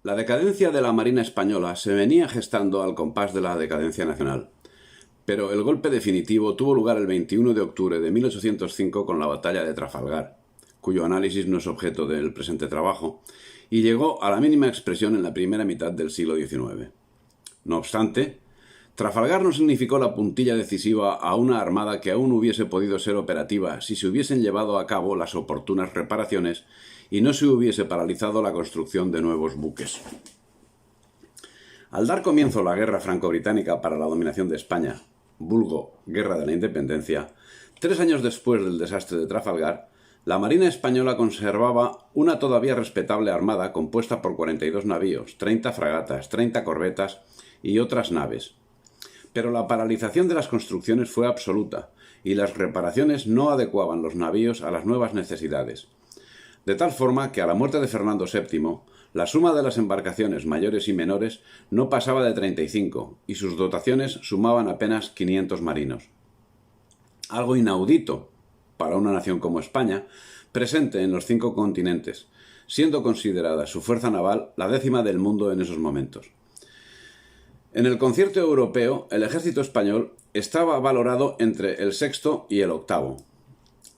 La decadencia de la Marina española se venía gestando al compás de la decadencia nacional, pero el golpe definitivo tuvo lugar el 21 de octubre de 1805 con la batalla de Trafalgar, cuyo análisis no es objeto del presente trabajo, y llegó a la mínima expresión en la primera mitad del siglo XIX. No obstante, Trafalgar no significó la puntilla decisiva a una armada que aún hubiese podido ser operativa si se hubiesen llevado a cabo las oportunas reparaciones y no se hubiese paralizado la construcción de nuevos buques. Al dar comienzo la guerra franco-británica para la dominación de España, vulgo Guerra de la Independencia, 3 años después del desastre de Trafalgar, la Marina española conservaba una todavía respetable armada compuesta por 42 navíos, 30 fragatas, 30 corbetas y otras naves. Pero la paralización de las construcciones fue absoluta y las reparaciones no adecuaban los navíos a las nuevas necesidades. De tal forma que a la muerte de Fernando VII, la suma de las embarcaciones mayores y menores no pasaba de 35 y sus dotaciones sumaban apenas 500 marinos. Algo inaudito para una nación como España, presente en los 5 continentes, siendo considerada su fuerza naval la 10ª del mundo en esos momentos. En el concierto europeo, el ejército español estaba valorado entre el 6º y el 8º.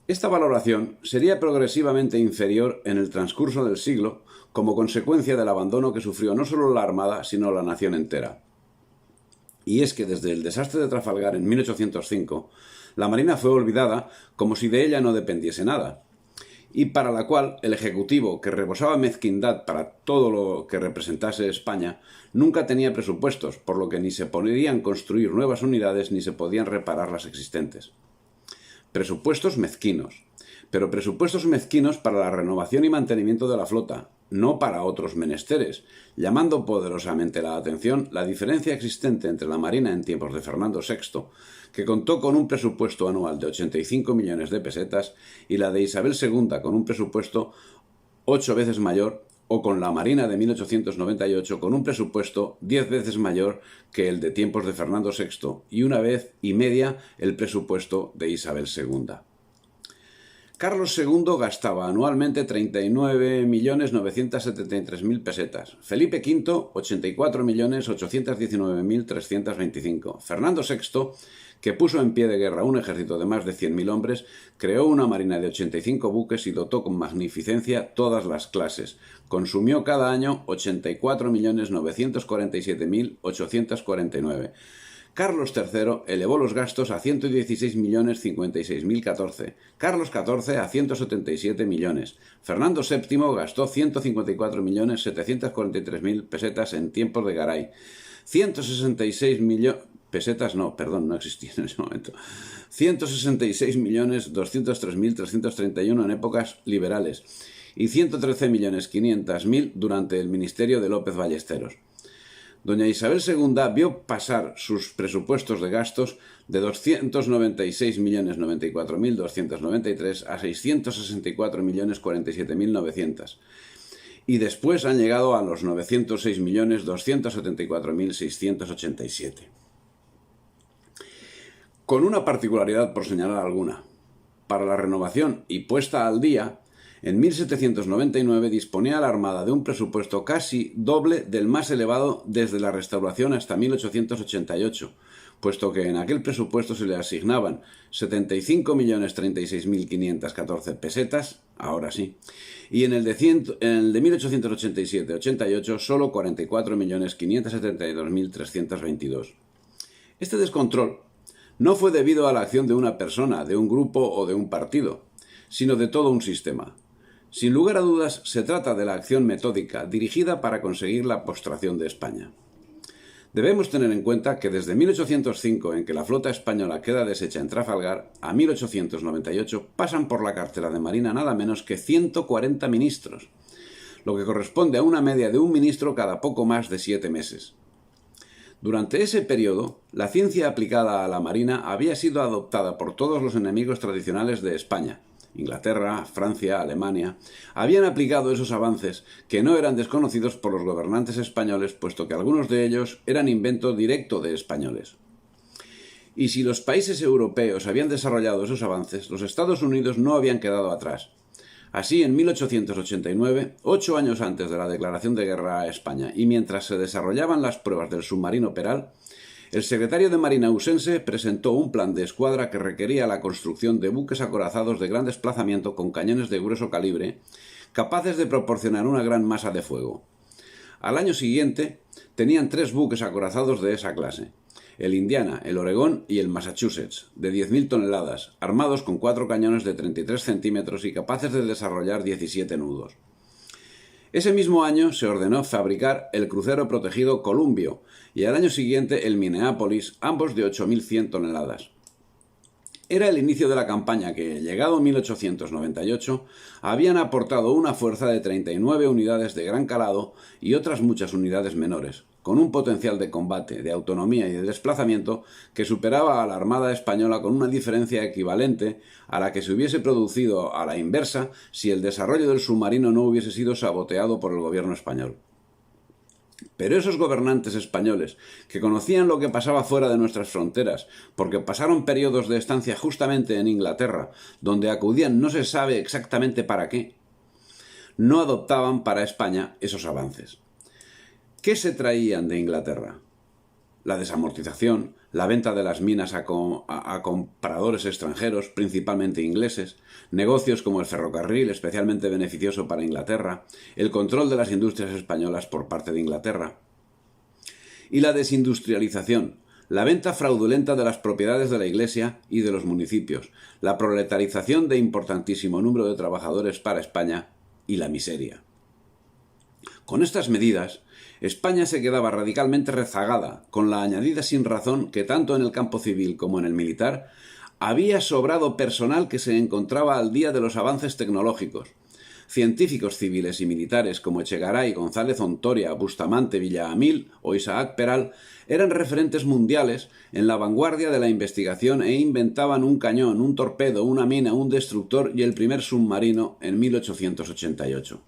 Esta valoración sería progresivamente inferior en el transcurso del siglo como consecuencia del abandono que sufrió no solo la Armada, sino la nación entera. Y es que desde el desastre de Trafalgar en 1805, la Marina fue olvidada como si de ella no dependiese nada, y para la cual el Ejecutivo, que rebosaba mezquindad para todo lo que representase España, nunca tenía presupuestos, por lo que ni se podían construir nuevas unidades ni se podían reparar las existentes. Presupuestos mezquinos, pero presupuestos mezquinos para la renovación y mantenimiento de la flota, no para otros menesteres, llamando poderosamente la atención la diferencia existente entre la Marina en tiempos de Fernando VI, que contó con un presupuesto anual de 85 millones de pesetas, y la de Isabel II con un presupuesto 8 veces mayor, o con la Marina de 1898 con un presupuesto 10 veces mayor que el de tiempos de Fernando VI y 1,5 veces el presupuesto de Isabel II. Carlos II gastaba anualmente 39.973.000 pesetas, Felipe V 84.819.325, Fernando VI, que puso en pie de guerra un ejército de más de 100.000 hombres, creó una marina de 85 buques y dotó con magnificencia todas las clases. Consumió cada año 84.947.849. Carlos III elevó los gastos a 116.056.014, Carlos XIV a 177 millones, Fernando VII gastó 154.743.000 pesetas en tiempos de Garay, 166 millones... Pesetas no, perdón, no existían en ese momento. 166.203.331 en épocas liberales y 113.500.000 durante el ministerio de López Ballesteros. Doña Isabel II vio pasar sus presupuestos de gastos de 296.094.293 a 664.047.900 y después han llegado a los 906.274.687. Con una particularidad por señalar alguna. Para la renovación y puesta al día, en 1799 disponía la Armada de un presupuesto casi doble del más elevado desde la Restauración hasta 1888, puesto que en aquel presupuesto se le asignaban 75.036.514 pesetas, ahora sí, y en el de 1887-88 solo 44.572.322. Este descontrol no fue debido a la acción de una persona, de un grupo o de un partido, sino de todo un sistema. Sin lugar a dudas, se trata de la acción metódica dirigida para conseguir la postración de España. Debemos tener en cuenta que desde 1805, en que la flota española queda deshecha en Trafalgar, a 1898 pasan por la cartera de Marina nada menos que 140 ministros, lo que corresponde a una media de un ministro cada poco más de 7 meses. Durante ese periodo, la ciencia aplicada a la Marina había sido adoptada por todos los enemigos tradicionales de España. Inglaterra, Francia, Alemania, habían aplicado esos avances que no eran desconocidos por los gobernantes españoles, puesto que algunos de ellos eran invento directo de españoles. Y si los países europeos habían desarrollado esos avances, los Estados Unidos no habían quedado atrás. Así, en 1889, 8 años antes de la declaración de guerra a España y mientras se desarrollaban las pruebas del submarino Peral, el secretario de Marina Usense presentó un plan de escuadra que requería la construcción de buques acorazados de gran desplazamiento con cañones de grueso calibre, capaces de proporcionar una gran masa de fuego. Al año siguiente, tenían 3 buques acorazados de esa clase: el Indiana, el Oregón y el Massachusetts, de 10.000 toneladas, armados con 4 cañones de 33 centímetros y capaces de desarrollar 17 nudos. Ese mismo año se ordenó fabricar el crucero protegido Columbio y al año siguiente el Minneapolis, ambos de 8.100 toneladas. Era el inicio de la campaña que, llegado 1898, habían aportado una fuerza de 39 unidades de gran calado y otras muchas unidades menores, con un potencial de combate, de autonomía y de desplazamiento que superaba a la Armada Española con una diferencia equivalente a la que se hubiese producido a la inversa si el desarrollo del submarino no hubiese sido saboteado por el gobierno español. Pero esos gobernantes españoles, que conocían lo que pasaba fuera de nuestras fronteras, porque pasaron periodos de estancia justamente en Inglaterra, donde acudían no se sabe exactamente para qué, no adoptaban para España esos avances. ¿Qué se traían de Inglaterra? La desamortización, la venta de las minas a compradores extranjeros, principalmente ingleses, negocios como el ferrocarril, especialmente beneficioso para Inglaterra, el control de las industrias españolas por parte de Inglaterra, y la desindustrialización, la venta fraudulenta de las propiedades de la Iglesia y de los municipios, la proletarización de importantísimo número de trabajadores para España y la miseria. Con estas medidas, España se quedaba radicalmente rezagada, con la añadida sin razón que tanto en el campo civil como en el militar había sobrado personal que se encontraba al día de los avances tecnológicos. Científicos civiles y militares como Echegaray, González Ontoria, Bustamante, Villamil o Isaac Peral eran referentes mundiales en la vanguardia de la investigación e inventaban un cañón, un torpedo, una mina, un destructor y el primer submarino en 1888.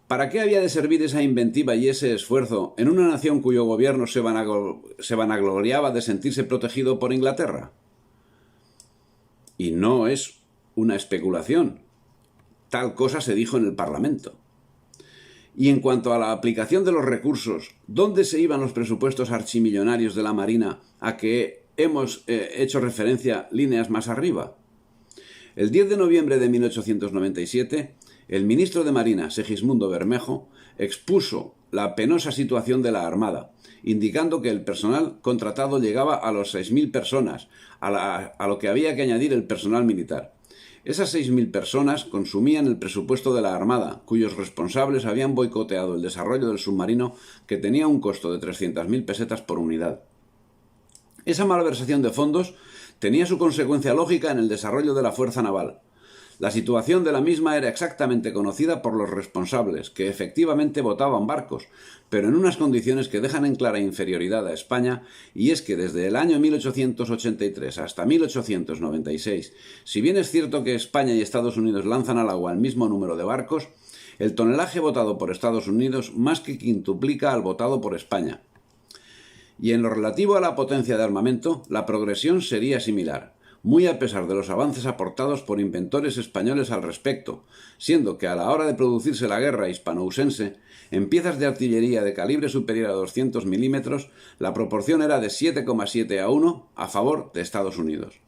¿Para qué había de servir esa inventiva y ese esfuerzo en una nación cuyo gobierno se vanagloriaba de sentirse protegido por Inglaterra? Y no es una especulación. Tal cosa se dijo en el Parlamento. Y en cuanto a la aplicación de los recursos, ¿dónde se iban los presupuestos archimillonarios de la Marina a que hemos hecho referencia líneas más arriba? El 10 de noviembre de 1897, el ministro de Marina, Segismundo Bermejo, expuso la penosa situación de la Armada, indicando que el personal contratado llegaba a los 6.000 personas, a lo que había que añadir el personal militar. Esas 6.000 personas consumían el presupuesto de la Armada, cuyos responsables habían boicoteado el desarrollo del submarino, que tenía un costo de 300.000 pesetas por unidad. Esa malversación de fondos tenía su consecuencia lógica en el desarrollo de la fuerza naval. La situación de la misma era exactamente conocida por los responsables, que efectivamente botaban barcos, pero en unas condiciones que dejan en clara inferioridad a España, y es que desde el año 1883 hasta 1896, si bien es cierto que España y Estados Unidos lanzan al agua el mismo número de barcos, el tonelaje botado por Estados Unidos más que quintuplica al botado por España. Y en lo relativo a la potencia de armamento, la progresión sería similar, muy a pesar de los avances aportados por inventores españoles al respecto, siendo que a la hora de producirse la guerra hispano-usense, en piezas de artillería de calibre superior a 200 milímetros, la proporción era de 7,7 a 1 a favor de Estados Unidos.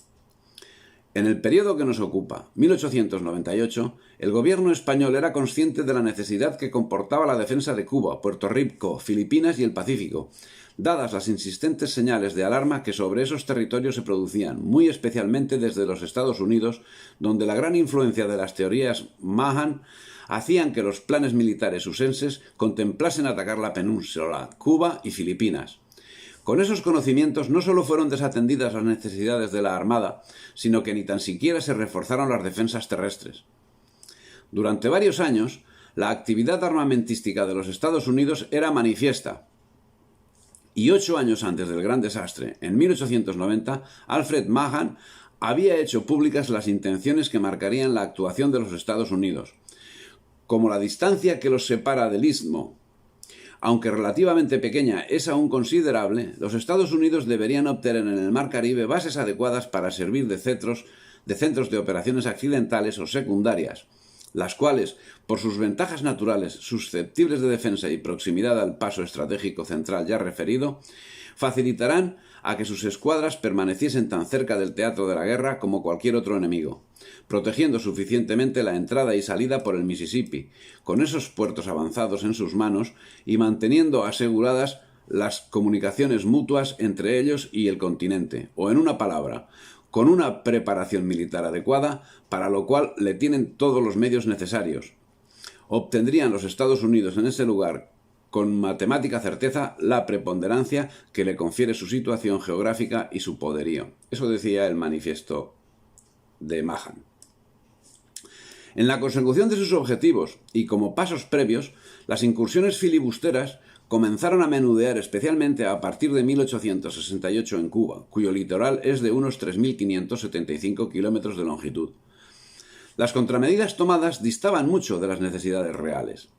En el periodo que nos ocupa, 1898, el gobierno español era consciente de la necesidad que comportaba la defensa de Cuba, Puerto Rico, Filipinas y el Pacífico, dadas las insistentes señales de alarma que sobre esos territorios se producían, muy especialmente desde los Estados Unidos, donde la gran influencia de las teorías Mahan hacían que los planes militares usenses contemplasen atacar la península, Cuba y Filipinas. Con esos conocimientos no solo fueron desatendidas las necesidades de la Armada, sino que ni tan siquiera se reforzaron las defensas terrestres. Durante varios años, la actividad armamentística de los Estados Unidos era manifiesta, y 8 años antes del gran desastre, en 1890, Alfred Mahan había hecho públicas las intenciones que marcarían la actuación de los Estados Unidos. Como la distancia que los separa del Istmo, aunque relativamente pequeña, es aún considerable, los Estados Unidos deberían obtener en el Mar Caribe bases adecuadas para servir de centros de operaciones accidentales o secundarias, las cuales, por sus ventajas naturales, susceptibles de defensa y proximidad al paso estratégico central ya referido, facilitarán a que sus escuadras permaneciesen tan cerca del teatro de la guerra como cualquier otro enemigo, protegiendo suficientemente la entrada y salida por el Mississippi, con esos puertos avanzados en sus manos y manteniendo aseguradas las comunicaciones mutuas entre ellos y el continente, o en una palabra, con una preparación militar adecuada, para lo cual le tienen todos los medios necesarios. Obtendrían los Estados Unidos en ese lugar con matemática certeza la preponderancia que le confiere su situación geográfica y su poderío. Eso decía el manifiesto de Mahan. En la consecución de sus objetivos y como pasos previos, las incursiones filibusteras comenzaron a menudear especialmente a partir de 1868 en Cuba, cuyo litoral es de unos 3.575 kilómetros de longitud. Las contramedidas tomadas distaban mucho de las necesidades reales.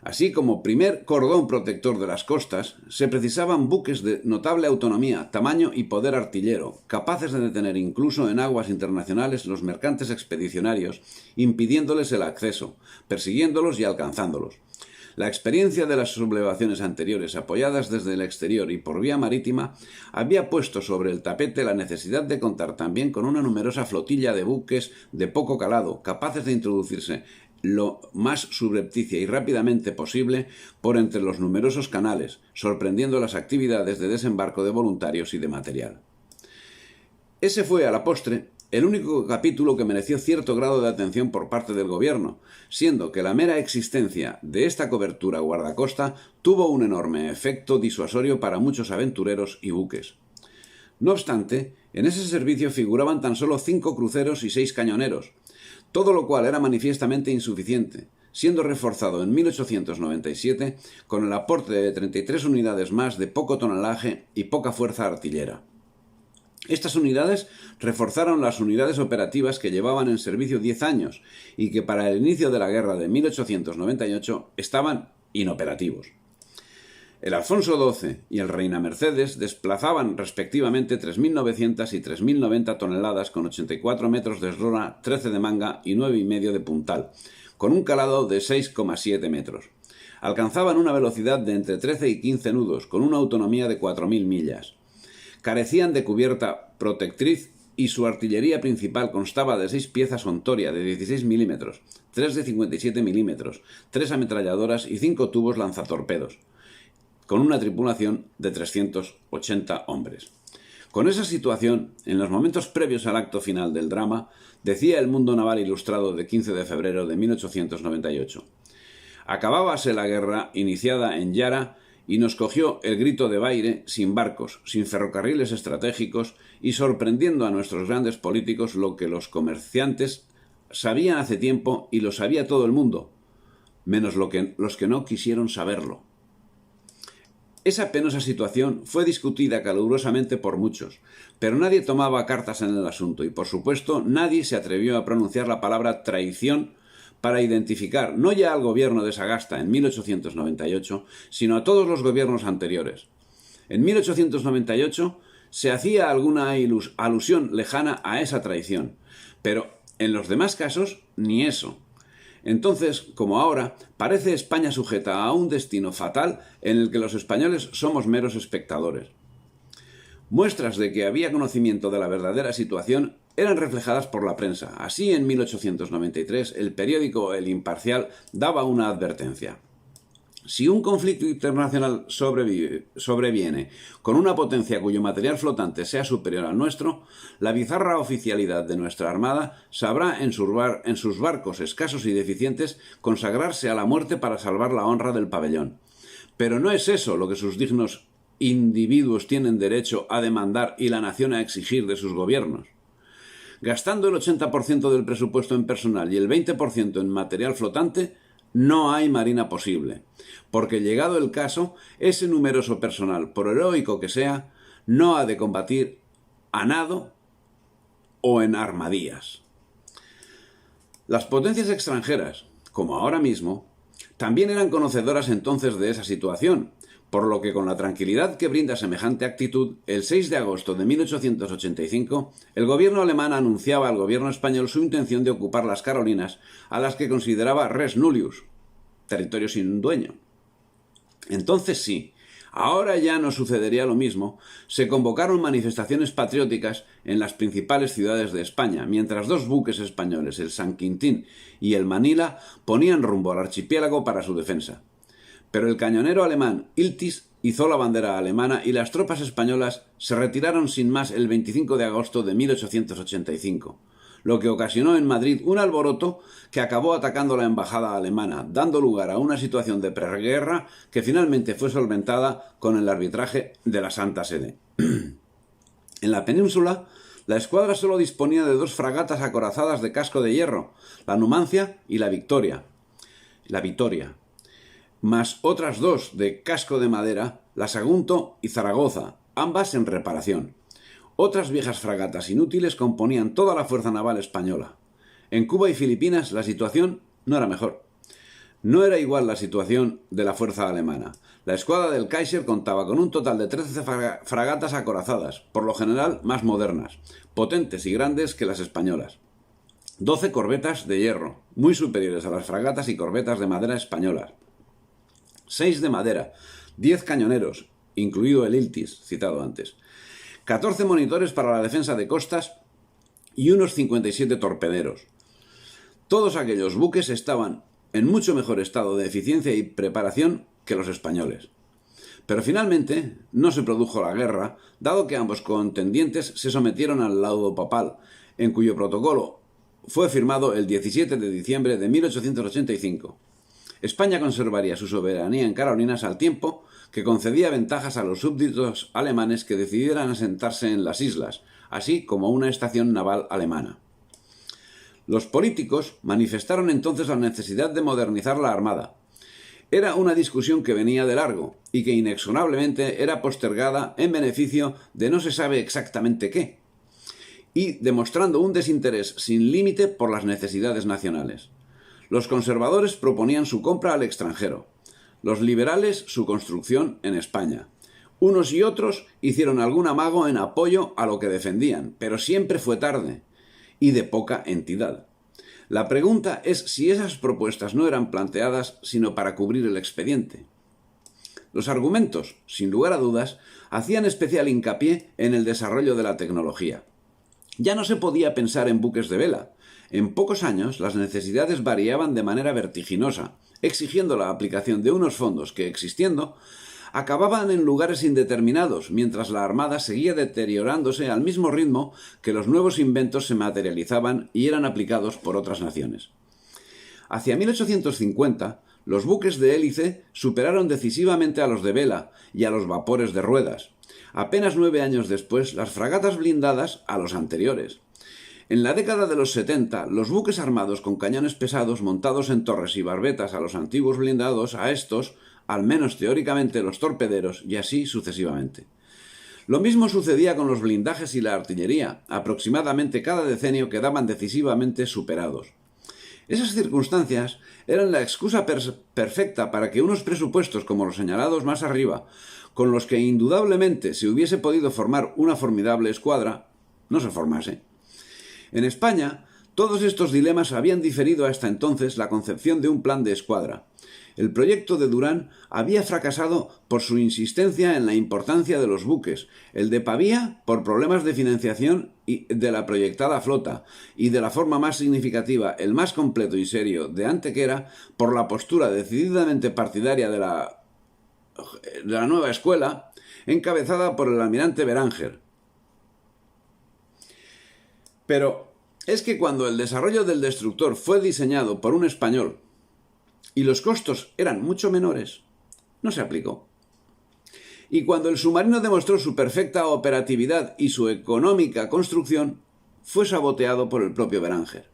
Así como primer cordón protector de las costas, se precisaban buques de notable autonomía, tamaño y poder artillero, capaces de detener incluso en aguas internacionales los mercantes expedicionarios, impidiéndoles el acceso, persiguiéndolos y alcanzándolos. La experiencia de las sublevaciones anteriores, apoyadas desde el exterior y por vía marítima, había puesto sobre el tapete la necesidad de contar también con una numerosa flotilla de buques de poco calado, capaces de introducirse lo más subrepticia y rápidamente posible por entre los numerosos canales, sorprendiendo las actividades de desembarco de voluntarios y de material. Ese fue, a la postre, el único capítulo que mereció cierto grado de atención por parte del gobierno, siendo que la mera existencia de esta cobertura guardacosta tuvo un enorme efecto disuasorio para muchos aventureros y buques. No obstante, en ese servicio figuraban tan solo 5 cruceros y 6 cañoneros, todo lo cual era manifiestamente insuficiente, siendo reforzado en 1897 con el aporte de 33 unidades más de poco tonelaje y poca fuerza artillera. Estas unidades reforzaron las unidades operativas que llevaban en servicio 10 años y que para el inicio de la guerra de 1898 estaban inoperativos. El Alfonso XII y el Reina Mercedes desplazaban respectivamente 3.900 y 3.090 toneladas con 84 metros de eslora, 13 de manga y 9,5 de puntal, con un calado de 6,7 metros. Alcanzaban una velocidad de entre 13 y 15 nudos, con una autonomía de 4.000 millas. Carecían de cubierta protectriz y su artillería principal constaba de 6 piezas Hontoria de 16 milímetros, 3 de 57 milímetros, 3 ametralladoras y 5 tubos lanzatorpedos, con una tripulación de 380 hombres. Con esa situación, en los momentos previos al acto final del drama, decía el Mundo Naval Ilustrado de 15 de febrero de 1898. Acabábase la guerra iniciada en Yara y nos cogió el grito de Baire sin barcos, sin ferrocarriles estratégicos y sorprendiendo a nuestros grandes políticos lo que los comerciantes sabían hace tiempo y lo sabía todo el mundo, menos los que no quisieron saberlo. Esa penosa situación fue discutida calurosamente por muchos, pero nadie tomaba cartas en el asunto y, por supuesto, nadie se atrevió a pronunciar la palabra traición para identificar no ya al gobierno de Sagasta en 1898, sino a todos los gobiernos anteriores. En 1898 se hacía alguna alusión lejana a esa traición, pero en los demás casos ni eso. Entonces, como ahora, parece España sujeta a un destino fatal en el que los españoles somos meros espectadores. Muestras de que había conocimiento de la verdadera situación eran reflejadas por la prensa. Así, en 1893, el periódico El Imparcial daba una advertencia. Si un conflicto internacional sobreviene con una potencia cuyo material flotante sea superior al nuestro, la bizarra oficialidad de nuestra Armada sabrá en sus barcos escasos y deficientes consagrarse a la muerte para salvar la honra del pabellón. Pero no es eso lo que sus dignos individuos tienen derecho a demandar y la nación a exigir de sus gobiernos. Gastando el 80% del presupuesto en personal y el 20% en material flotante, no hay marina posible, porque llegado el caso, ese numeroso personal, por heroico que sea, no ha de combatir a nado o en armadillas. Las potencias extranjeras, como ahora mismo, también eran conocedoras entonces de esa situación, por lo que con la tranquilidad que brinda semejante actitud, el 6 de agosto de 1885, el gobierno alemán anunciaba al gobierno español su intención de ocupar las Carolinas, a las que consideraba res nullius, territorio sin dueño. Entonces sí, ahora ya no sucedería lo mismo, se convocaron manifestaciones patrióticas en las principales ciudades de España, mientras dos buques españoles, el San Quintín y el Manila, ponían rumbo al archipiélago para su defensa. Pero el cañonero alemán Iltis izó la bandera alemana y las tropas españolas se retiraron sin más el 25 de agosto de 1885, lo que ocasionó en Madrid un alboroto que acabó atacando la embajada alemana, dando lugar a una situación de preguerra que finalmente fue solventada con el arbitraje de la Santa Sede. En la península, la escuadra solo disponía de 2 fragatas acorazadas de casco de hierro, la Numancia y la Vitoria, más otras 2 de casco de madera, la Sagunto y Zaragoza, ambas en reparación. Otras viejas fragatas inútiles componían toda la fuerza naval española. En Cuba y Filipinas la situación no era mejor. No era igual la situación de la fuerza alemana. La escuadra del Kaiser contaba con un total de 13 fragatas acorazadas, por lo general más modernas, potentes y grandes que las españolas. 12 corbetas de hierro, muy superiores a las fragatas y corbetas de madera españolas. 6 de madera, 10 cañoneros, incluido el Iltis, citado antes, 14 monitores para la defensa de costas y unos 57 torpederos. Todos aquellos buques estaban en mucho mejor estado de eficiencia y preparación que los españoles. Pero finalmente no se produjo la guerra, dado que ambos contendientes se sometieron al laudo papal, en cuyo protocolo fue firmado el 17 de diciembre de 1885. España conservaría su soberanía en Carolinas al tiempo que concedía ventajas a los súbditos alemanes que decidieran asentarse en las islas, así como una estación naval alemana. Los políticos manifestaron entonces la necesidad de modernizar la armada. Era una discusión que venía de largo y que inexorablemente era postergada en beneficio de no se sabe exactamente qué, y demostrando un desinterés sin límite por las necesidades nacionales. Los conservadores proponían su compra al extranjero, los liberales su construcción en España. Unos y otros hicieron algún amago en apoyo a lo que defendían, pero siempre fue tarde y de poca entidad. La pregunta es si esas propuestas no eran planteadas sino para cubrir el expediente. Los argumentos, sin lugar a dudas, hacían especial hincapié en el desarrollo de la tecnología. Ya no se podía pensar en buques de vela. En pocos años las necesidades variaban de manera vertiginosa, exigiendo la aplicación de unos fondos que, existiendo, acababan en lugares indeterminados, mientras la armada seguía deteriorándose al mismo ritmo que los nuevos inventos se materializaban y eran aplicados por otras naciones. Hacia 1850, los buques de hélice superaron decisivamente a los de vela y a los vapores de ruedas. Apenas 9 años después, las fragatas blindadas a los anteriores. En la década de los 70, los buques armados con cañones pesados montados en torres y barbetas a los antiguos blindados, a estos, al menos teóricamente, los torpederos, y así sucesivamente. Lo mismo sucedía con los blindajes y la artillería. Aproximadamente cada decenio quedaban decisivamente superados. Esas circunstancias eran la excusa perfecta para que unos presupuestos como los señalados más arriba, con los que indudablemente se hubiese podido formar una formidable escuadra, no se formase. En España, todos estos dilemas habían diferido hasta entonces la concepción de un plan de escuadra. El proyecto de Durán había fracasado por su insistencia en la importancia de los buques, el de Pavía por problemas de financiación y de la proyectada flota, y de la forma más significativa, el más completo y serio, de Antequera, por la postura decididamente partidaria de la nueva escuela, encabezada por el almirante Beranger. Pero es que cuando el desarrollo del destructor fue diseñado por un español y los costos eran mucho menores, no se aplicó. Y cuando el submarino demostró su perfecta operatividad y su económica construcción, fue saboteado por el propio Beranger.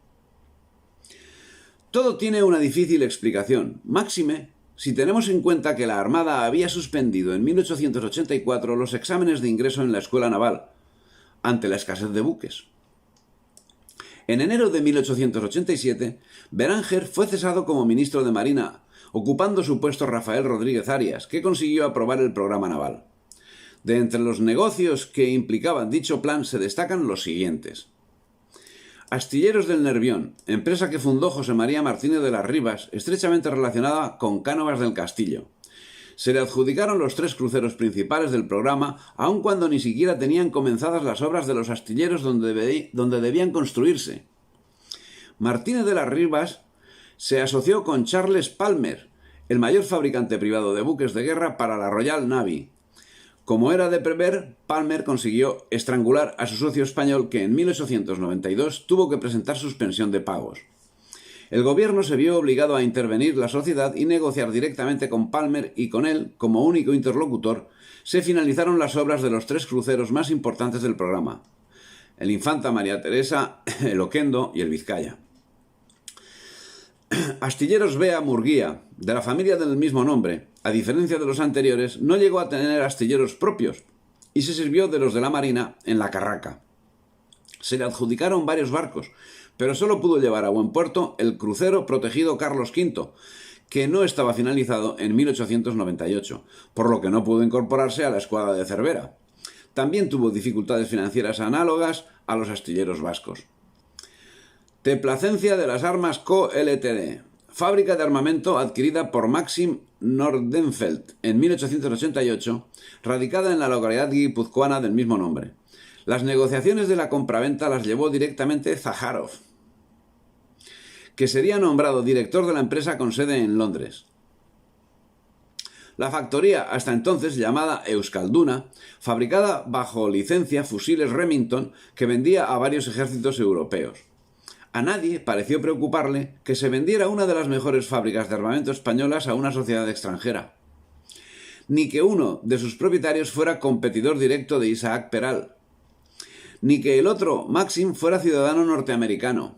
Todo tiene una difícil explicación, máxime si tenemos en cuenta que la Armada había suspendido en 1884 los exámenes de ingreso en la Escuela Naval, ante la escasez de buques. En enero de 1887, Beranger fue cesado como ministro de Marina, ocupando su puesto Rafael Rodríguez Arias, que consiguió aprobar el programa naval. De entre los negocios que implicaban dicho plan se destacan los siguientes. Astilleros del Nervión, empresa que fundó José María Martínez de las Rivas, estrechamente relacionada con Cánovas del Castillo. Se le adjudicaron los 3 cruceros principales del programa, aun cuando ni siquiera tenían comenzadas las obras de los astilleros donde debían construirse. Martínez de las Rivas se asoció con Charles Palmer, el mayor fabricante privado de buques de guerra para la Royal Navy. Como era de prever, Palmer consiguió estrangular a su socio español que en 1892 tuvo que presentar suspensión de pagos. El gobierno se vio obligado a intervenir la sociedad y negociar directamente con Palmer y con él, como único interlocutor, se finalizaron las obras de los 3 cruceros más importantes del programa: el Infanta María Teresa, el Oquendo y el Vizcaya. Astilleros Bea Murguía, de la familia del mismo nombre, a diferencia de los anteriores, no llegó a tener astilleros propios y se sirvió de los de la Marina en la Carraca. Se le adjudicaron varios barcos, pero solo pudo llevar a buen puerto el crucero protegido Carlos V, que no estaba finalizado en 1898, por lo que no pudo incorporarse a la escuadra de Cervera. También tuvo dificultades financieras análogas a los astilleros vascos. Teplacencia de las Armas Co. Ltd., fábrica de armamento adquirida por Maxim Nordenfeld en 1888, radicada en la localidad guipuzcoana del mismo nombre. Las negociaciones de la compraventa las llevó directamente Zaharov, que sería nombrado director de la empresa con sede en Londres. La factoría, hasta entonces llamada Euskalduna, fabricada bajo licencia fusiles Remington que vendía a varios ejércitos europeos. A nadie pareció preocuparle que se vendiera una de las mejores fábricas de armamento españolas a una sociedad extranjera, ni que uno de sus propietarios fuera competidor directo de Isaac Peral, ni que el otro, Maxim, fuera ciudadano norteamericano,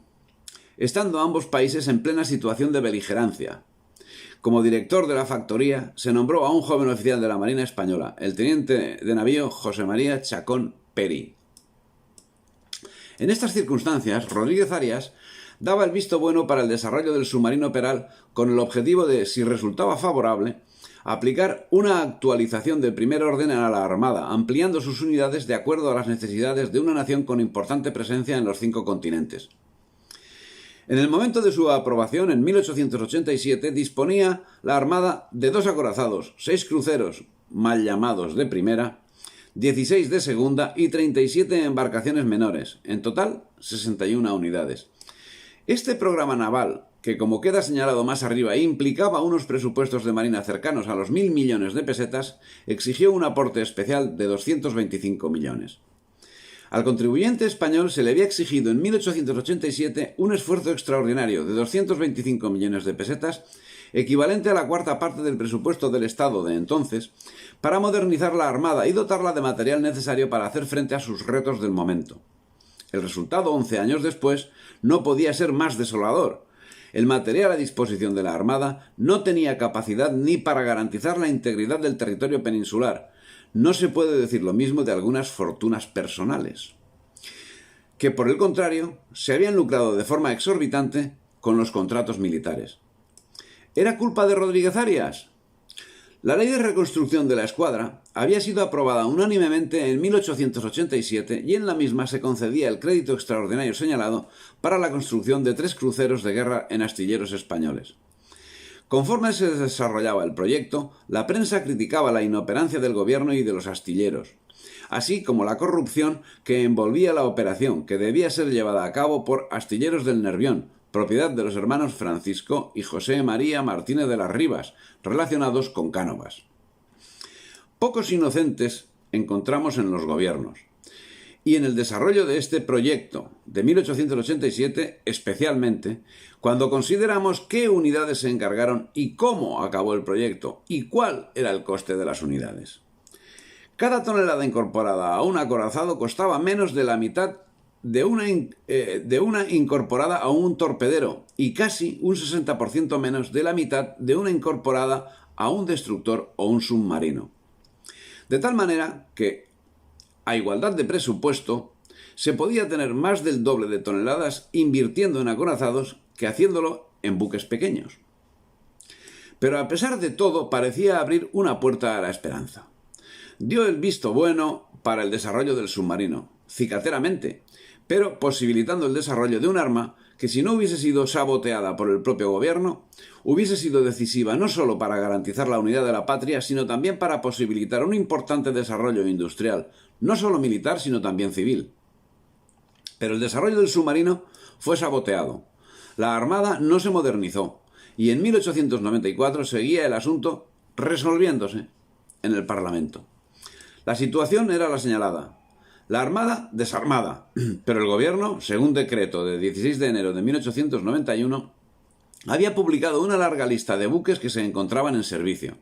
estando ambos países en plena situación de beligerancia. Como director de la factoría se nombró a un joven oficial de la Marina Española, el teniente de navío José María Chacón Peri. En estas circunstancias, Rodríguez Arias daba el visto bueno para el desarrollo del submarino Peral con el objetivo de, si resultaba favorable, aplicar una actualización de primer orden a la Armada, ampliando sus unidades de acuerdo a las necesidades de una nación con importante presencia en los 5 continentes. En el momento de su aprobación, en 1887, disponía la Armada de 2 acorazados, 6 cruceros, mal llamados de primera, 16 de segunda y 37 embarcaciones menores, en total 61 unidades. Este programa naval, que como queda señalado más arriba implicaba unos presupuestos de marina cercanos a los 1.000 millones de pesetas, exigió un aporte especial de 225 millones. Al contribuyente español se le había exigido en 1887 un esfuerzo extraordinario de 225 millones de pesetas, equivalente a la 1/4 parte del presupuesto del Estado de entonces, para modernizar la Armada y dotarla de material necesario para hacer frente a sus retos del momento. El resultado, 11 años después, no podía ser más desolador. El material a disposición de la Armada no tenía capacidad ni para garantizar la integridad del territorio peninsular. No se puede decir lo mismo de algunas fortunas personales, que por el contrario se habían lucrado de forma exorbitante con los contratos militares. ¿Era culpa de Rodríguez Arias? La ley de reconstrucción de la escuadra había sido aprobada unánimemente en 1887 y en la misma se concedía el crédito extraordinario señalado para la construcción de 3 cruceros de guerra en astilleros españoles. Conforme se desarrollaba el proyecto, la prensa criticaba la inoperancia del gobierno y de los astilleros, así como la corrupción que envolvía la operación, que debía ser llevada a cabo por Astilleros del Nervión, propiedad de los hermanos Francisco y José María Martínez de las Rivas, relacionados con Cánovas. Pocos inocentes encontramos en los gobiernos, y en el desarrollo de este proyecto de 1887 especialmente, cuando consideramos qué unidades se encargaron y cómo acabó el proyecto y cuál era el coste de las unidades. Cada tonelada incorporada a un acorazado costaba menos de la mitad de una incorporada a un torpedero y casi un 60% menos de la mitad de una incorporada a un destructor o un submarino. De tal manera que, a igualdad de presupuesto, se podía tener más del doble de toneladas invirtiendo en acorazados que haciéndolo en buques pequeños. pero a pesar de todo parecía abrir una puerta a la esperanza. Dio el visto bueno para el desarrollo del submarino, cicateramente, pero posibilitando el desarrollo de un arma que, si no hubiese sido saboteada por el propio gobierno, hubiese sido decisiva no solo para garantizar la unidad de la patria, sino también para posibilitar un importante desarrollo industrial, no solo militar, sino también civil. Pero el desarrollo del submarino fue saboteado. La Armada no se modernizó, y en 1894 seguía el asunto resolviéndose en el Parlamento. La situación era la señalada. La Armada desarmada, pero el gobierno, según decreto de 16 de enero de 1891, había publicado una larga lista de buques que se encontraban en servicio.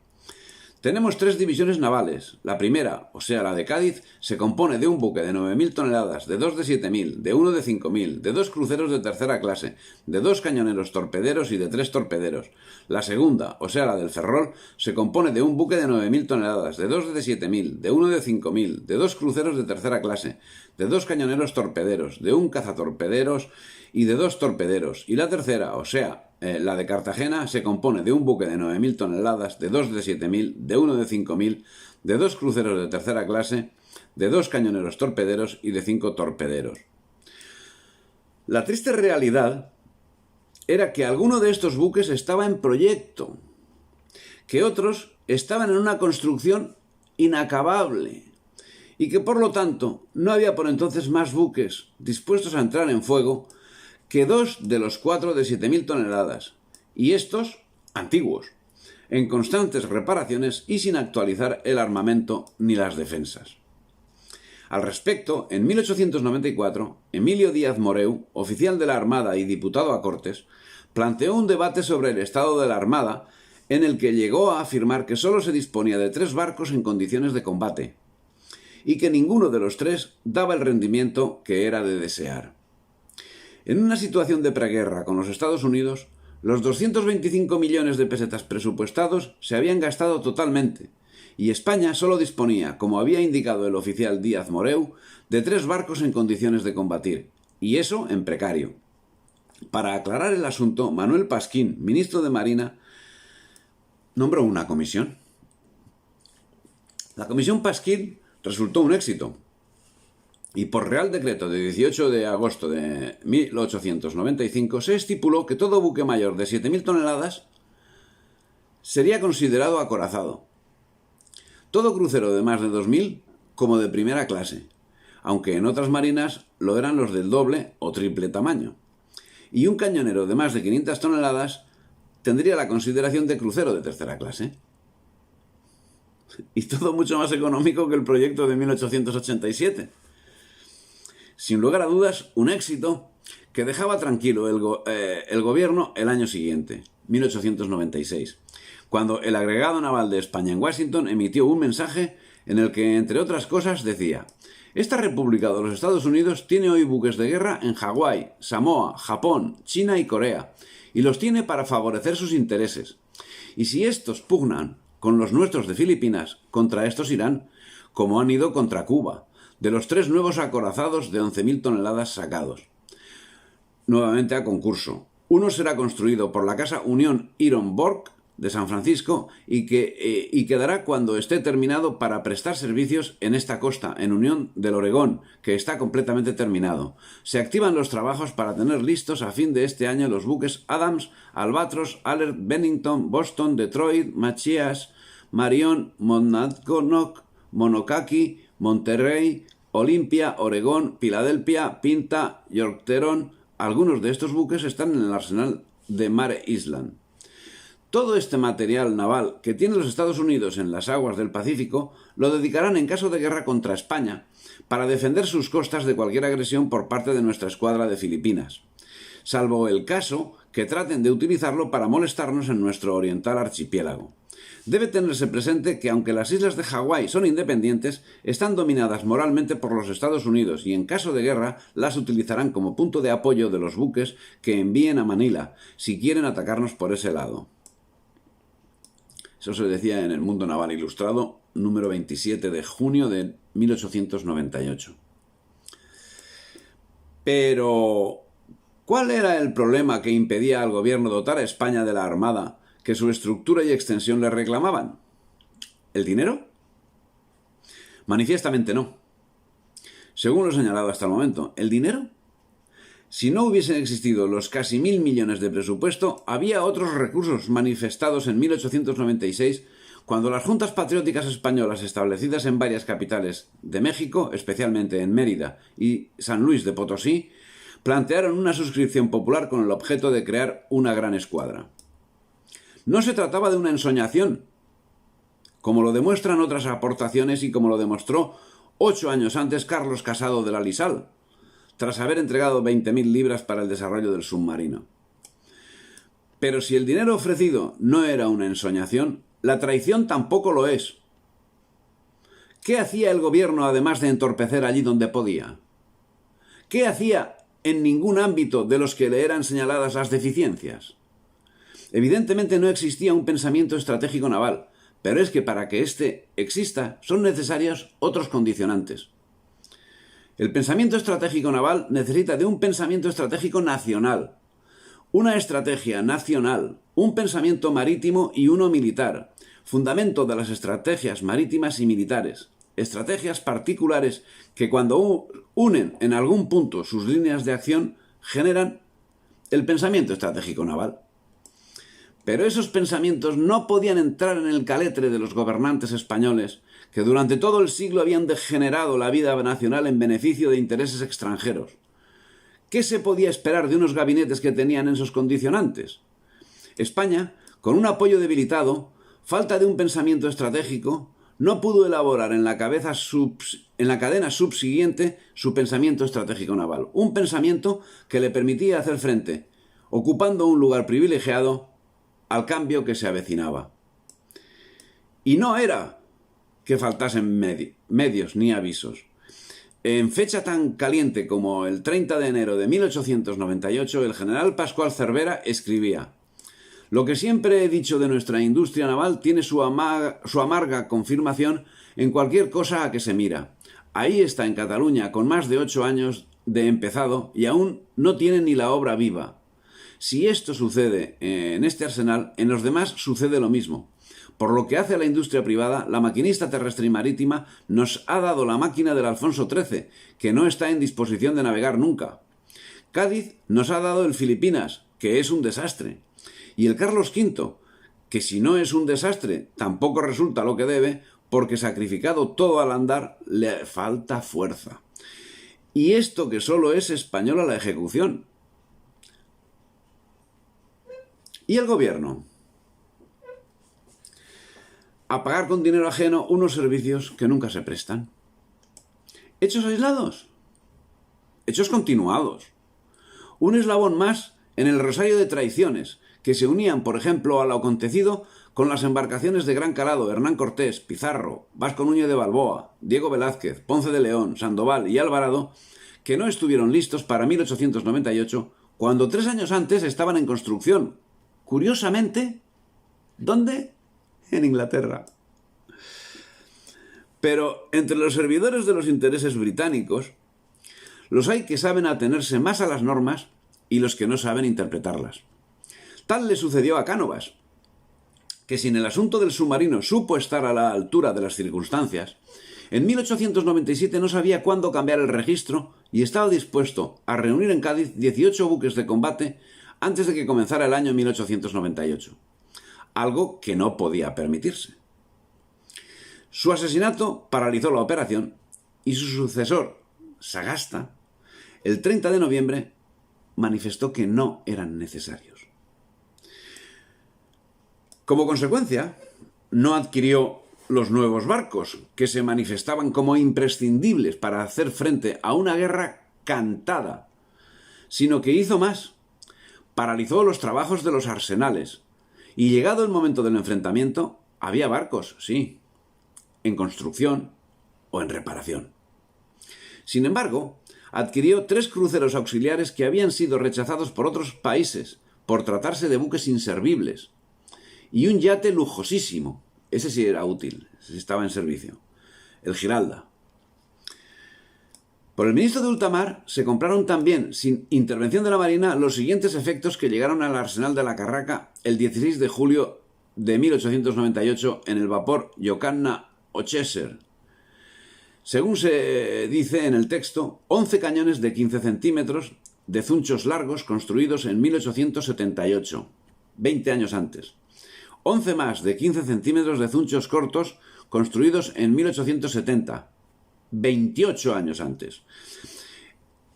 Tenemos 3 divisiones navales. La primera, o sea la de Cádiz, se compone de un buque de 9.000 toneladas, de 2 de 7.000, de 1 de 5.000, de 2 cruceros de tercera clase, de 2 cañoneros torpederos y de 3 torpederos. La segunda, o sea la del Ferrol, se compone de un buque de 9.000 toneladas, de 2 de 7.000, de 1 de 5.000, de 2 cruceros de tercera clase, de 2 cañoneros torpederos, de un cazatorpederos y de 2 torpederos. Y la tercera, o sea, la de Cartagena, se compone de un buque de 9.000 toneladas, de 2 de 7.000, de 1 de 5.000, de 2 cruceros de tercera clase, de 2 cañoneros torpederos y de 5 torpederos. La triste realidad era que alguno de estos buques estaba en proyecto, que otros estaban en una construcción inacabable y que por lo tanto no había por entonces más buques dispuestos a entrar en fuego que 2 de los 4 de 7.000 toneladas, y estos antiguos, en constantes reparaciones y sin actualizar el armamento ni las defensas. Al respecto, en 1894, Emilio Díaz Moreu, oficial de la Armada y diputado a Cortes, planteó un debate sobre el estado de la Armada, en el que llegó a afirmar que solo se disponía de 3 barcos en condiciones de combate, y que ninguno de los 3 daba el rendimiento que era de desear. En una situación de preguerra con los Estados Unidos, los 225 millones de pesetas presupuestados se habían gastado totalmente, y España solo disponía, como había indicado el oficial Díaz Moreu, de 3 barcos en condiciones de combatir, y eso en precario. Para aclarar el asunto, Manuel Pasquín, ministro de Marina, nombró una comisión. La comisión Pasquín resultó un éxito, y por Real Decreto de 18 de agosto de 1895 se estipuló que todo buque mayor de 7.000 toneladas sería considerado acorazado. Todo crucero de más de 2.000 como de primera clase, aunque en otras marinas lo eran los del doble o triple tamaño. Y un cañonero de más de 500 toneladas tendría la consideración de crucero de tercera clase. Y todo mucho más económico que el proyecto de 1887. Sin lugar a dudas, un éxito que dejaba tranquilo el gobierno el año siguiente, 1896, cuando el agregado naval de España en Washington emitió un mensaje en el que, entre otras cosas, decía: «Esta República de los Estados Unidos tiene hoy buques de guerra en Hawái, Samoa, Japón, China y Corea, y los tiene para favorecer sus intereses. Y si estos pugnan con los nuestros de Filipinas, contra estos irán, como han ido contra Cuba, de los 3 nuevos acorazados de 11.000 toneladas sacados, nuevamente a concurso. Uno será construido por la casa Unión Iron Borg de San Francisco y quedará cuando esté terminado para prestar servicios en esta costa, en Unión del Oregón, que está completamente terminado. Se activan los trabajos para tener listos a fin de este año los buques Adams, Albatros, Alert, Bennington, Boston, Detroit, Machias, Marion, Monadnock, Monocacy, Monterrey, Olimpia, Oregón, Filadelfia, Pinta, Yorktown. Algunos de estos buques están en el arsenal de Mare Island. Todo este material naval que tienen los Estados Unidos en las aguas del Pacífico lo dedicarán en caso de guerra contra España para defender sus costas de cualquier agresión por parte de nuestra escuadra de Filipinas, salvo el caso que traten de utilizarlo para molestarnos en nuestro oriental archipiélago. Debe tenerse presente que aunque las islas de Hawái son independientes, están dominadas moralmente por los Estados Unidos y en caso de guerra las utilizarán como punto de apoyo de los buques que envíen a Manila si quieren atacarnos por ese lado». Eso se decía en el Mundo Naval Ilustrado, número 27 de junio de 1898. Pero, ¿cuál era el problema que impedía al gobierno dotar a España de la Armada que su estructura y extensión le reclamaban? ¿El dinero? Manifiestamente no. Según lo señalado hasta el momento, ¿el dinero? Si no hubiesen existido los casi 1.000 millones de presupuesto, había otros recursos manifestados en 1896, cuando las juntas patrióticas españolas establecidas en varias capitales de México, especialmente en Mérida y San Luis de Potosí, plantearon una suscripción popular con el objeto de crear una gran escuadra. No se trataba de una ensoñación, como lo demuestran otras aportaciones y como lo demostró 8 años antes Carlos Casado de la Lisal, tras haber entregado 20.000 libras para el desarrollo del submarino. Pero si el dinero ofrecido no era una ensoñación, la traición tampoco lo es. ¿Qué hacía el gobierno además de entorpecer allí donde podía? ¿Qué hacía en ningún ámbito de los que le eran señaladas las deficiencias? Evidentemente no existía un pensamiento estratégico naval, pero es que para que éste exista son necesarios otros condicionantes. El pensamiento estratégico naval necesita de un pensamiento estratégico nacional, una estrategia nacional, un pensamiento marítimo y uno militar, fundamento de las estrategias marítimas y militares, estrategias particulares que cuando unen en algún punto sus líneas de acción generan el pensamiento estratégico naval. Pero esos pensamientos no podían entrar en el caletre de los gobernantes españoles, que durante todo el siglo habían degenerado la vida nacional en beneficio de intereses extranjeros. ¿Qué se podía esperar de unos gabinetes que tenían esos condicionantes? España, con un apoyo debilitado, falta de un pensamiento estratégico, no pudo elaborar en la cadena subsiguiente su pensamiento estratégico naval. Un pensamiento que le permitía hacer frente, ocupando un lugar privilegiado, al cambio que se avecinaba. Y no era que faltasen medios ni avisos. En fecha tan caliente como el 30 de enero de 1898, el general Pascual Cervera escribía: «Lo que siempre he dicho de nuestra industria naval tiene su amarga confirmación en cualquier cosa a que se mira. Ahí está en Cataluña, con más de 8 años de empezado, y aún no tiene ni la obra viva. Si esto sucede en este arsenal, en los demás sucede lo mismo. Por lo que hace a la industria privada, la maquinista terrestre y marítima nos ha dado la máquina del Alfonso XIII, que no está en disposición de navegar nunca. Cádiz nos ha dado el Filipinas, que es un desastre. Y el Carlos V, que si no es un desastre, tampoco resulta lo que debe, porque sacrificado todo al andar, le falta fuerza. Y esto que solo es española la ejecución». ¿Y el gobierno? A pagar con dinero ajeno unos servicios que nunca se prestan. ¿Hechos aislados? Hechos continuados. Un eslabón más en el rosario de traiciones que se unían, por ejemplo, a lo acontecido con las embarcaciones de gran calado Hernán Cortés, Pizarro, Vasco Núñez de Balboa, Diego Velázquez, Ponce de León, Sandoval y Alvarado, que no estuvieron listos para 1898, cuando 3 años antes estaban en construcción. Curiosamente, ¿dónde? En Inglaterra. Pero entre los servidores de los intereses británicos, los hay que saben atenerse más a las normas y los que no saben interpretarlas. Tal le sucedió a Cánovas, que si en el asunto del submarino supo estar a la altura de las circunstancias, en 1897 no sabía cuándo cambiar el registro y estaba dispuesto a reunir en Cádiz 18 buques de combate antes de que comenzara el año 1898, algo que no podía permitirse. Su asesinato paralizó la operación y su sucesor, Sagasta, el 30 de noviembre, manifestó que no eran necesarios. Como consecuencia, no adquirió los nuevos barcos, que se manifestaban como imprescindibles para hacer frente a una guerra cantada, sino que hizo más. Paralizó los trabajos de los arsenales, y llegado el momento del enfrentamiento, había barcos, sí, en construcción o en reparación. Sin embargo, adquirió 3 cruceros auxiliares que habían sido rechazados por otros países por tratarse de buques inservibles, y un yate lujosísimo, ese sí era útil, ese sí estaba en servicio, el Giralda. Por el ministro de Ultramar se compraron también, sin intervención de la Marina, los siguientes efectos que llegaron al arsenal de la Carraca el 16 de julio de 1898 en el vapor Yocanna o Cheshire. Según se dice en el texto, 11 cañones de 15 centímetros de zunchos largos construidos en 1878, 20 años antes. 11 más de 15 centímetros de zunchos cortos construidos en 1870, 28 años antes.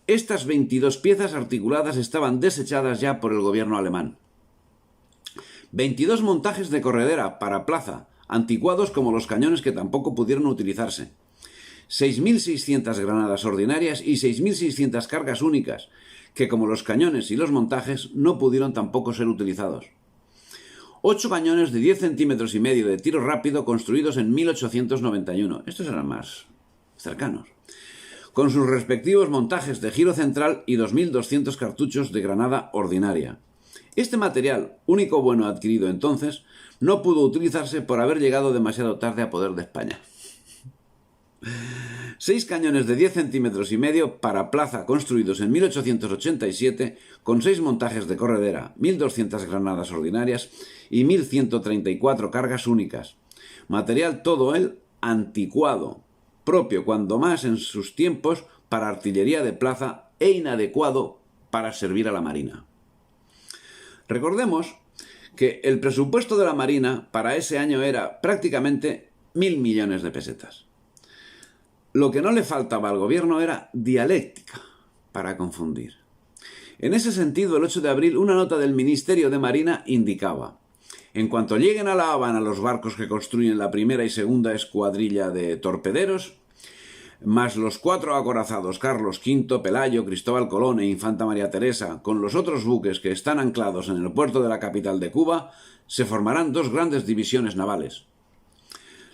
Estas 22 piezas articuladas estaban desechadas ya por el gobierno alemán. 22 montajes de corredera para plaza, anticuados como los cañones que tampoco pudieron utilizarse. 6.600 granadas ordinarias y 6.600 cargas únicas, que como los cañones y los montajes no pudieron tampoco ser utilizados. 8 cañones de 10 centímetros y medio de tiro rápido construidos en 1891. Estos eran más cercanos. Con sus respectivos montajes de giro central y 2.200 cartuchos de granada ordinaria. Este material, único bueno adquirido entonces, no pudo utilizarse por haber llegado demasiado tarde a poder de España. 6 cañones de 10 centímetros y medio para plaza construidos en 1887 con 6 montajes de corredera, 1.200 granadas ordinarias y 1.134 cargas únicas. Material todo él anticuado, propio cuando más en sus tiempos para artillería de plaza e inadecuado para servir a la Marina. Recordemos que el presupuesto de la Marina para ese año era prácticamente 1.000 millones de pesetas. Lo que no le faltaba al gobierno era dialéctica para confundir. En ese sentido, el 8 de abril, una nota del Ministerio de Marina indicaba: en cuanto lleguen a La Habana los barcos que construyen la primera y segunda escuadrilla de torpederos, más los 4 acorazados Carlos V, Pelayo, Cristóbal Colón e Infanta María Teresa, con los otros buques que están anclados en el puerto de la capital de Cuba, se formarán 2 grandes divisiones navales.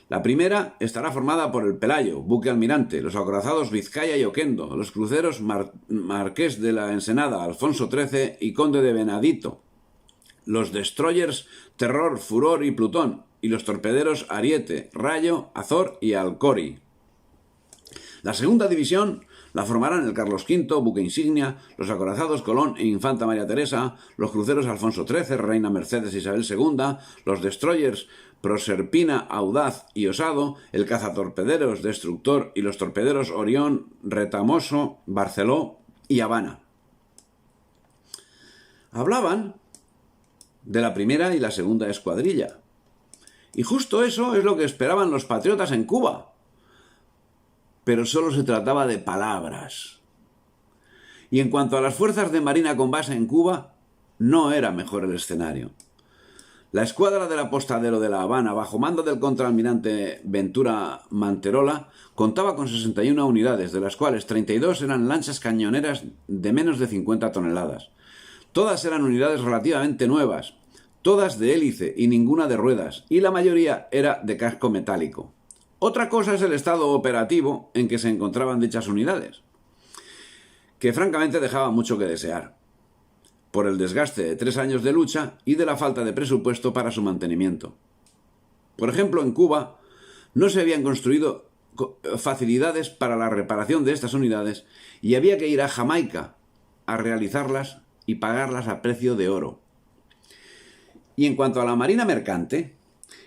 La primera estará formada por el Pelayo, buque almirante, los acorazados Vizcaya y Oquendo, los cruceros Marqués de la Ensenada, Alfonso XIII y Conde de Venadito, los destroyers Terror, Furor y Plutón, y los torpederos Ariete, Rayo, Azor y Alcori. La segunda división la formarán el Carlos V, buque insignia, los acorazados Colón e Infanta María Teresa, los cruceros Alfonso XIII, Reina Mercedes e Isabel II, los destroyers Proserpina, Audaz y Osado, el cazatorpederos Destructor y los torpederos Orión, Retamoso, Barceló y Habana. Hablaban de la primera y la segunda escuadrilla. Y justo eso es lo que esperaban los patriotas en Cuba. Pero solo se trataba de palabras. Y en cuanto a las fuerzas de Marina con base en Cuba, no era mejor el escenario. La escuadra del apostadero de La Habana, bajo mando del contraalmirante Ventura Manterola, contaba con 61 unidades, de las cuales 32 eran lanchas cañoneras de menos de 50 toneladas. Todas eran unidades relativamente nuevas, todas de hélice y ninguna de ruedas, y la mayoría era de casco metálico. Otra cosa es el estado operativo en que se encontraban dichas unidades, que francamente dejaba mucho que desear, por el desgaste de 3 años de lucha y de la falta de presupuesto para su mantenimiento. Por ejemplo, en Cuba no se habían construido facilidades para la reparación de estas unidades y había que ir a Jamaica a realizarlas y pagarlas a precio de oro. Y en cuanto a la marina mercante,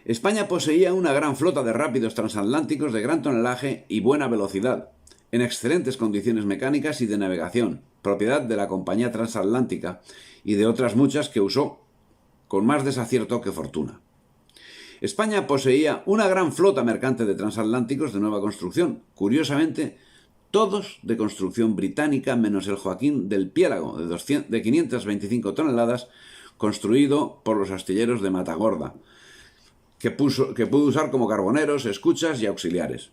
España poseía una gran flota de rápidos transatlánticos de gran tonelaje y buena velocidad, en excelentes condiciones mecánicas y de navegación, propiedad de la Compañía Transatlántica y de otras muchas que usó con más desacierto que fortuna. España poseía una gran flota mercante de transatlánticos de nueva construcción, curiosamente todos de construcción británica menos el Joaquín del Piélago de 525 toneladas construido por los astilleros de Matagorda, que pudo usar como carboneros, escuchas y auxiliares.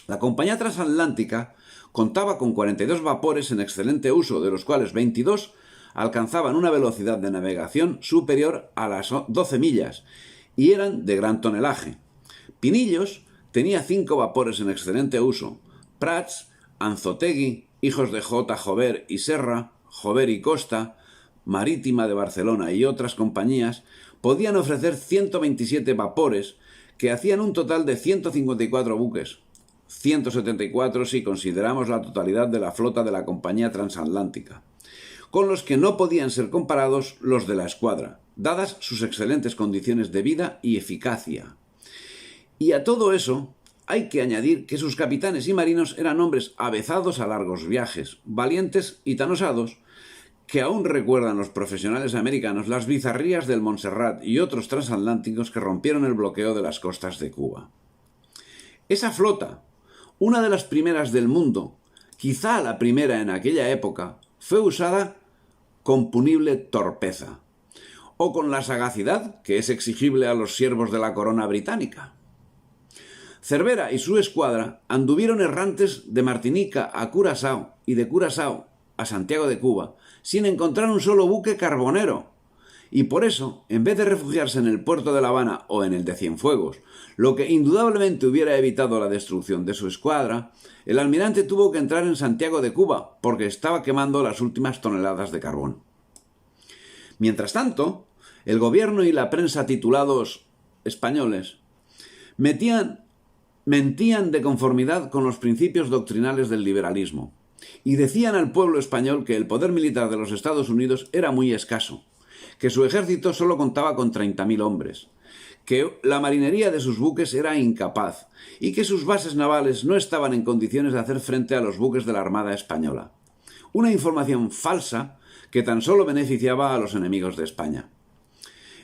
La Compañía Transatlántica contaba con 42 vapores en excelente uso, de los cuales 22 alcanzaban una velocidad de navegación superior a las 12 millas y eran de gran tonelaje. Pinillos tenía 5 vapores en excelente uso. Prats, Anzotegui, hijos de J. Jover y Serra, Jover y Costa, Marítima de Barcelona y otras compañías podían ofrecer 127 vapores que hacían un total de 154 buques, 174 si consideramos la totalidad de la flota de la Compañía Transatlántica, con los que no podían ser comparados los de la escuadra, dadas sus excelentes condiciones de vida y eficacia. Y a todo eso hay que añadir que sus capitanes y marinos eran hombres avezados a largos viajes, valientes y tan osados que aún recuerdan los profesionales americanos las bizarrías del Montserrat y otros transatlánticos que rompieron el bloqueo de las costas de Cuba. Esa flota, una de las primeras del mundo, quizá la primera en aquella época, fue usada con punible torpeza, o con la sagacidad que es exigible a los siervos de la corona británica. Cervera y su escuadra anduvieron errantes de Martinica a Curazao y de Curazao a Santiago de Cuba, sin encontrar un solo buque carbonero. Y por eso, en vez de refugiarse en el puerto de La Habana o en el de Cienfuegos, lo que indudablemente hubiera evitado la destrucción de su escuadra, el almirante tuvo que entrar en Santiago de Cuba, porque estaba quemando las últimas toneladas de carbón. Mientras tanto, el gobierno y la prensa titulados españoles mentían de conformidad con los principios doctrinales del liberalismo, y decían al pueblo español que el poder militar de los Estados Unidos era muy escaso, que su ejército solo contaba con 30.000 hombres, que la marinería de sus buques era incapaz y que sus bases navales no estaban en condiciones de hacer frente a los buques de la Armada Española. Una información falsa que tan solo beneficiaba a los enemigos de España.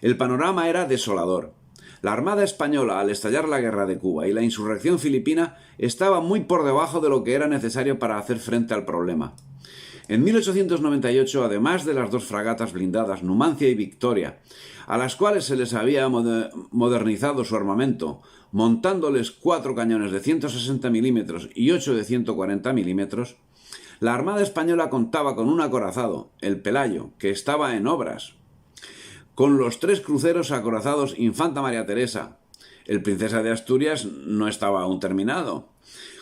El panorama era desolador. La Armada Española, al estallar la guerra de Cuba y la insurrección filipina, estaba muy por debajo de lo que era necesario para hacer frente al problema. En 1898, además de las dos fragatas blindadas Numancia y Victoria, a las cuales se les había modernizado su armamento, montándoles 4 cañones de 160 milímetros y 8 de 140 milímetros, la Armada Española contaba con un acorazado, el Pelayo, que estaba en obras, con los 3 cruceros acorazados Infanta María Teresa. El Princesa de Asturias no estaba aún terminado,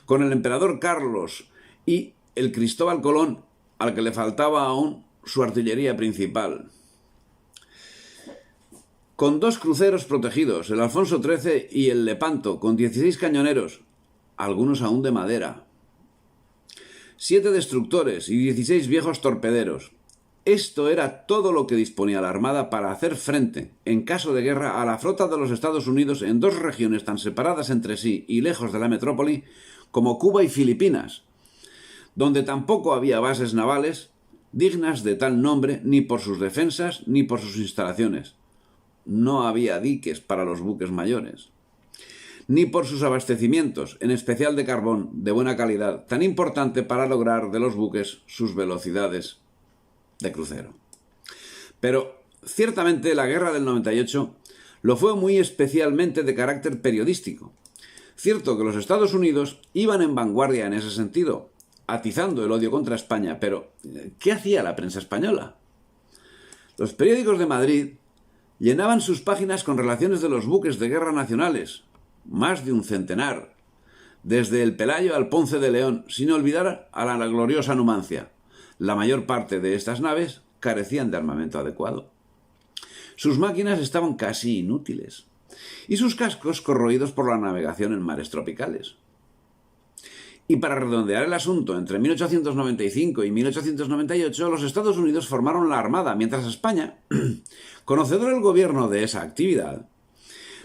con el Emperador Carlos y el Cristóbal Colón, al que le faltaba aún su artillería principal. Con 2 cruceros protegidos, el Alfonso XIII y el Lepanto, con 16 cañoneros, algunos aún de madera, 7 destructores y 16 viejos torpederos. Esto era todo lo que disponía la Armada para hacer frente, en caso de guerra, a la flota de los Estados Unidos en 2 regiones tan separadas entre sí y lejos de la metrópoli como Cuba y Filipinas, donde tampoco había bases navales dignas de tal nombre ni por sus defensas ni por sus instalaciones. No había diques para los buques mayores, ni por sus abastecimientos, en especial de carbón de buena calidad, tan importante para lograr de los buques sus velocidades de crucero. Pero ciertamente la guerra del 98 lo fue muy especialmente de carácter periodístico. Cierto que los Estados Unidos iban en vanguardia en ese sentido, atizando el odio contra España, pero ¿qué hacía la prensa española? Los periódicos de Madrid llenaban sus páginas con relaciones de los buques de guerra nacionales, más de un centenar, desde el Pelayo al Ponce de León, sin olvidar a la gloriosa Numancia. La mayor parte de estas naves carecían de armamento adecuado. Sus máquinas estaban casi inútiles, y sus cascos corroídos por la navegación en mares tropicales. Y para redondear el asunto, entre 1895 y 1898 los Estados Unidos formaron la Armada, mientras España, conocedor del gobierno de esa actividad,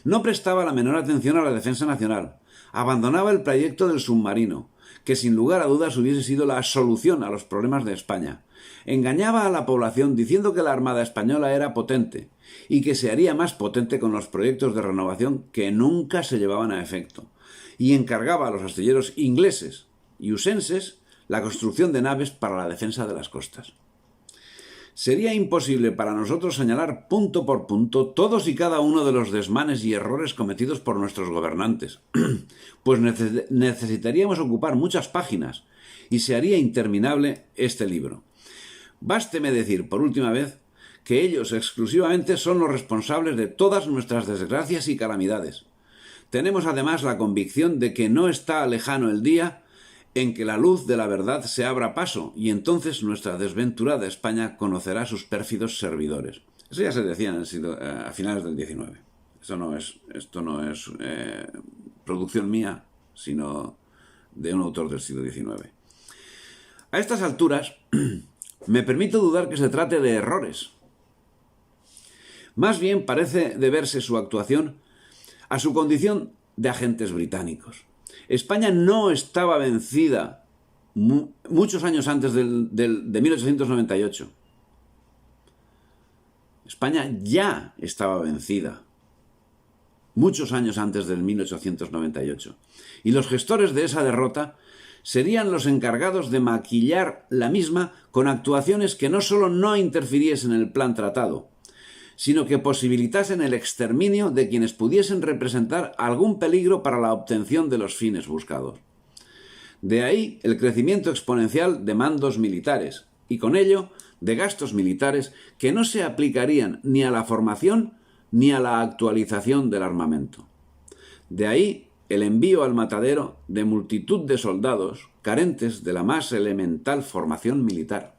no prestaba la menor atención a la defensa nacional, abandonaba el proyecto del submarino, que sin lugar a dudas hubiese sido la solución a los problemas de España. Engañaba a la población diciendo que la Armada Española era potente y que se haría más potente con los proyectos de renovación que nunca se llevaban a efecto, y encargaba a los astilleros ingleses y usenses la construcción de naves para la defensa de las costas. Sería imposible para nosotros señalar punto por punto todos y cada uno de los desmanes y errores cometidos por nuestros gobernantes, pues necesitaríamos ocupar muchas páginas y se haría interminable este libro. Básteme decir, por última vez, que ellos exclusivamente son los responsables de todas nuestras desgracias y calamidades. Tenemos además la convicción de que no está lejano el día en que la luz de la verdad se abra paso, y entonces nuestra desventurada España conocerá a sus pérfidos servidores. Eso ya se decía a finales del XIX. Esto no es producción mía, sino de un autor del siglo XIX. A estas alturas, me permito dudar que se trate de errores. Más bien parece deberse su actuación a su condición de agentes británicos. España no estaba vencida muchos años antes de 1898. España ya estaba vencida muchos años antes del 1898. Y los gestores de esa derrota serían los encargados de maquillar la misma con actuaciones que no solo no interfiriesen en el plan tratado, sino que posibilitasen el exterminio de quienes pudiesen representar algún peligro para la obtención de los fines buscados. De ahí el crecimiento exponencial de mandos militares y con ello de gastos militares que no se aplicarían ni a la formación ni a la actualización del armamento. De ahí el envío al matadero de multitud de soldados carentes de la más elemental formación militar.